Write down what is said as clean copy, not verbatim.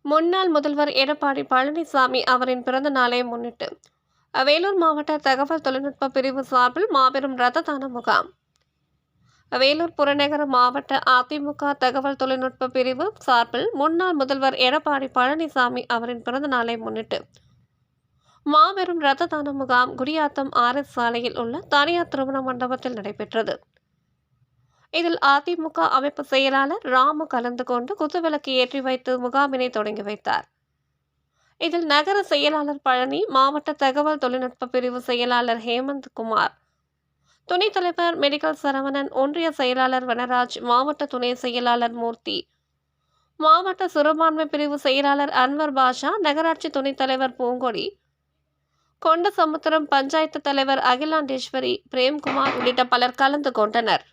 முன்னாள் முதல்வர் எடப்பாடி பழனிசாமி அவரின் பிறந்த நாளை முன்னிட்டு வேலூர் மாவட்ட தகவல் தொழில்நுட்ப பிரிவு சார்பில் மாபெரும் இரத்த தான முகாம். வேலூர் புறநகர மாவட்ட அதிமுக தகவல் தொழில்நுட்ப பிரிவு சார்பில் முன்னாள் முதல்வர் எடப்பாடி பழனிசாமி அவரின் பிறந்த நாளை முன்னிட்டு மாபெரும் இரத்த தான முகாம் குடியாத்தம் RS சாலையில் உள்ள தனியார் திருமண மண்டபத்தில் நடைபெற்றது. இதில் அதிமுக அமைப்பு செயலாளர் ராமு கலந்து கொண்டு குத்துவிளக்கு ஏற்றி வைத்து முகாமினை தொடங்கி வைத்தார். இதில் நகர செயலாளர் பழனி, மாவட்ட தகவல் தொழில்நுட்ப பிரிவு செயலாளர் ஹேமந்த் குமார், துணைத் தலைவர் மெடிக்கல் சரவணன், ஒன்றிய செயலாளர் வனராஜ், மாவட்ட துணை செயலாளர் மூர்த்தி, மாவட்ட சிறுபான்மை பிரிவு செயலாளர் அன்வர் பாஷா, நகராட்சி துணைத் தலைவர் பூங்கொடி, கொண்டசமுத்திரம் பஞ்சாயத்து தலைவர் அகிலாண்டேஸ்வரி, பிரேம்குமார் உள்ளிட்ட பலர் கலந்து கொண்டனர்.